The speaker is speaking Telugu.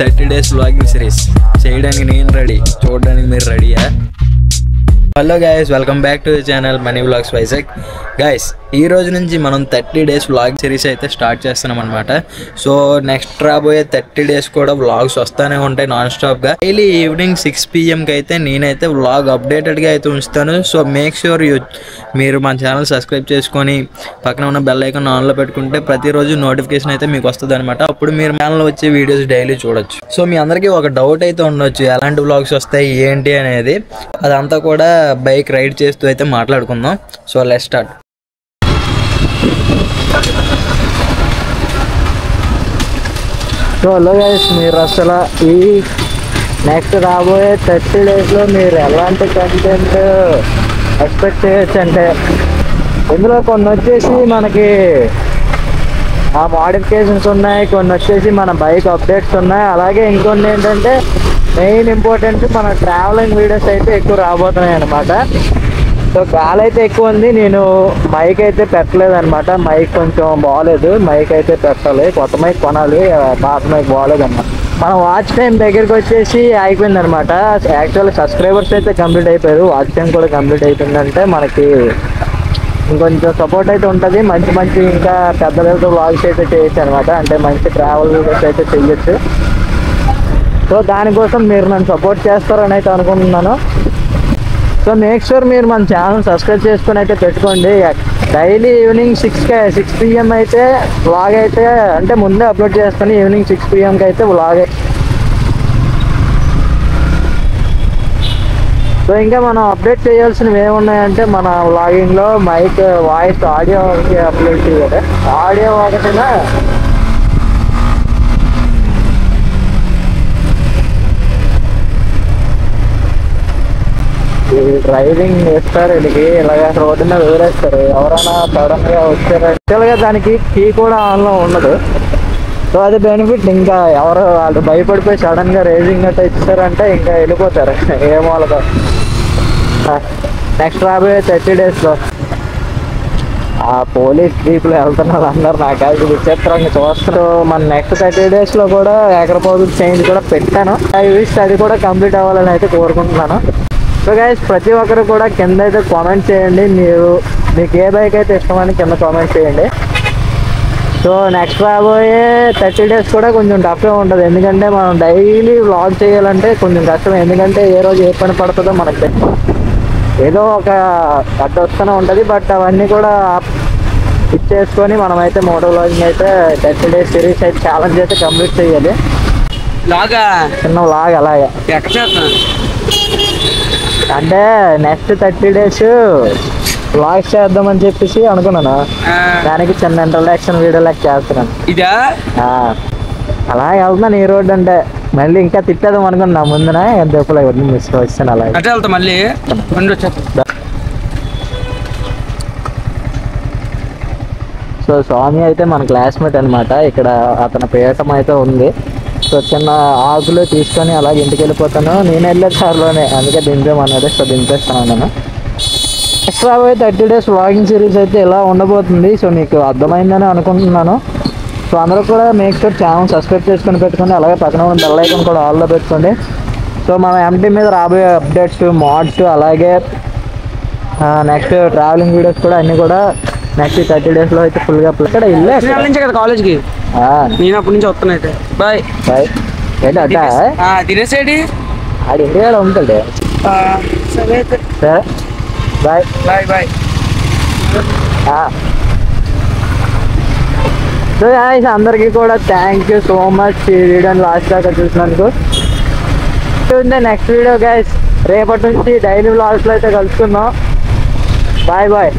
30 days vlogging series చేయడానికి నేను రెడీ, చూడడానికి మీరు రెడీయా? Hello guys, welcome back to the channel money vlogs Vizag. Guys, ఈ రోజు నుంచి మనం 30 days వ్లాగ్ సిరీస్ అయితే స్టార్ట్ చేస్తున్నాం అనమాట. సో నెక్స్ట్ రాబోయే 30 days కూడా వ్లాగ్స్ వస్తూనే ఉంటాయి నాన్ స్టాప్గా. డైలీ ఈవినింగ్ 6 PM అయితే నేనైతే వ్లాగ్ అప్డేటెడ్గా అయితే ఉంచుతాను. సో మేక్ ష్యూర్ మీరు మన ఛానల్ సబ్స్క్రైబ్ చేసుకొని పక్కన ఉన్న బెల్ ఐకాన్ ఆన్లో పెట్టుకుంటే ప్రతిరోజు నోటిఫికేషన్ అయితే మీకు వస్తుంది అనమాట. అప్పుడు మీరు ఛానల్లో వచ్చే వీడియోస్ డైలీ చూడొచ్చు. సో మీ అందరికీ ఒక డౌట్ అయితే ఉండొచ్చు, ఎలాంటి వ్లాగ్స్ వస్తాయి ఏంటి అనేది. అదంతా కూడా బైక్ రైడ్ చేస్తూ అయితే మాట్లాడుకుందాం. So let's start. So hello guys, మీరు అసలు ఈ నెక్స్ట్ రాబోయే 30 daysలో మీరు ఎలాంటి కంటెంట్ ఎక్స్పెక్ట్ చేయొచ్చు అంటే, ఇందులో కొన్ని వచ్చేసి మనకి ఆ మోడిఫికేషన్స్ ఉన్నాయి, కొన్ని వచ్చేసి మన బైక్ అప్డేట్స్ ఉన్నాయి, అలాగే ఇంకొన్ని ఏంటంటే మెయిన్ ఇంపార్టెంట్ మన ట్రావెలింగ్ వీడియోస్ అయితే ఎక్కువ రాబోతున్నాయి అనమాట. సో గాలి అయితే ఎక్కువ ఉంది, నేను మైక్ అయితే పెట్టలేదు అనమాట. మైక్ కొంచెం బాగాలేదు, మైక్ అయితే పెట్టాలి, కొత్త మైక్ కొనాలి, పాత మైక్ బాగాలేదు అన్నమాట. మన వాచ్ టైం దగ్గరికి వచ్చేసి అయిపోయింది అనమాట. యాక్చువల్ సబ్స్క్రైబర్స్ అయితే కంప్లీట్ అయిపోయారు, వాచ్ టైం కూడా కంప్లీట్ అయిపోయిందంటే మనకి ఇంకొంచెం సపోర్ట్ అయితే ఉంటుంది. మంచి మంచి ఇంకా పెద్ద లెవెల్ వ్లాగ్స్ అయితే చేయొచ్చు అనమాట. అంటే మంచి ట్రావెల్ వీడియోస్ అయితే చేయొచ్చు. సో దానికోసం మీరు నన్ను సపోర్ట్ చేస్తారని అయితే అనుకుంటున్నాను. సో మేక్ షూర్ మీరు మన ఛానల్ సబ్స్క్రైబ్ చేసుకొని అయితే పెట్టుకోండి. డైలీ ఈవినింగ్ 6 PM అయితే వ్లాగ్ అయితే, అంటే ముందే అప్లోడ్ చేస్తాను. ఈవినింగ్ 6 PMకి అయితే వ్లాగ్. సో ఇంకా మనం అప్డేట్ చేయాల్సినవి ఏమున్నాయంటే, మన వ్లాగింగ్లో మైక్ వాయిస్ ఆడియో అప్లోడ్ చేయాలి. ఆడియో ఒకటినా డ్రైవింగ్ చేస్తారు, వీళ్ళకి ఇలాగ రోడ్డు మీద వదిలేస్తారు. ఎవరైనా సడన్గా వచ్చారు యాక్చువల్గా దానికి కీ కూడా ఆన్లో ఉండదు. సో అది బెనిఫిట్. ఇంకా ఎవరు వాళ్ళు భయపడిపోయి సడన్గా రేసింగ్ గట్రా ఇచ్చారంటే ఇంకా వెళ్ళిపోతారు ఏమోలగా. నెక్స్ట్ రాబోయే 30 daysలో ఆ పోలీస్ జీపులు వెళ్తున్నారు అందరు, నాకు అది విచిత్రంగా చూస్తారు. మన నెక్స్ట్ 30 daysలో కూడా ఏకరపోతులు చేంజ్ కూడా పెట్టాను. ఐ విష్ అది కూడా కంప్లీట్ అవ్వాలని అయితే కోరుకుంటున్నాను. సో గైస్, ప్రతి ఒక్కరు కూడా కింద అయితే కామెంట్ చేయండి, మీకు ఏ బైక్ అయితే ఇష్టమని కింద కామెంట్ చేయండి. సో నెక్స్ట్ రాబోయే 30 days కూడా కొంచెం టఫ్గా ఉంటుంది, ఎందుకంటే మనం డైలీ వ్లాగ్ చేయాలంటే కొంచెం కష్టం. ఎందుకంటే ఏ రోజు ఏ పని పడుతుందో మనకి ఏదో ఒక అడ్డు వస్తూనే ఉంటుంది. బట్ అవన్నీ కూడా ఇచ్చేసుకొని మనమైతే మోటో వ్లాగింగ్ అయితే 30 days సిరీస్ అయితే ఛాలెంజ్ అయితే కంప్లీట్ చేయాలి. చిన్న వ్లాగ్ అలాగే అంటే నెక్స్ట్ 30 days వ్లాగ్స్ చేద్దామని చెప్పేసి అనుకున్నాను. దానికి చిన్న ఇంట్రడక్షన్ వీడియో లెక్క చేస్తున్నాను. ఇదా అలా వెళ్తున్నాను ఈ రోడ్డు అంటే, మళ్ళీ ఇంకా తిట్టేద్దాం అనుకున్నా ముందున ఎంత ఎప్పుడు మిస్ వచ్చాను. అలాగే వెళ్తా మళ్ళీ. సో స్వామి అయితే మన క్లాస్మేట్ అనమాట. ఇక్కడ అతని పీఠం అయితే ఉంది. సో చిన్న ఆకులు తీసుకొని అలాగే ఇంటికి వెళ్ళిపోతాను. నేను వెళ్ళే కార్లోనే, అందుకే దింపేమన్నది. సో దింపేస్తాను నేను. నెక్స్ట్ రాబోయే 30 days వ్లాగింగ్ సిరీస్ అయితే ఇలా ఉండబోతుంది. సో మీకు అర్థమైందని అనుకుంటున్నాను. సో అందరూ కూడా మేక్ షూర్ ఛానల్ సబ్స్క్రైబ్ చేసుకొని పెట్టుకోండి, అలాగే పక్కన ఉన్న బెల్ ఐకాన్ కూడా ఆల్లో పెట్టుకోండి. సో మన MT మీద రాబోయే అప్డేట్స్, మోడ్స్, అలాగే నెక్స్ట్ ట్రావెలింగ్ వీడియోస్ కూడా అన్నీ కూడా నెక్స్ట్ 30 daysలో అయితే ఫుల్గా ఇక్కడ ఇల్లే కదా కాలేజ్కి. నేను అప్పటి నుంచి వస్తాను అయితే. Bye bye. ఏంటి అడ్డా తినేసేడి ఆడి ఇంటికాడ ఉంటుంది. సరే సరే, bye bye bye. So guys, అందరికీ కూడా థ్యాంక్ యూ సో మచ్ ఈ వీడియోని లాస్ట్ దాకా చూసినందుకు. నెక్స్ట్ వీడియో గైస్, రేపటి నుంచి డైలీ వ్లాగ్స్లో అయితే కలుసుకుందాం. Bye bye.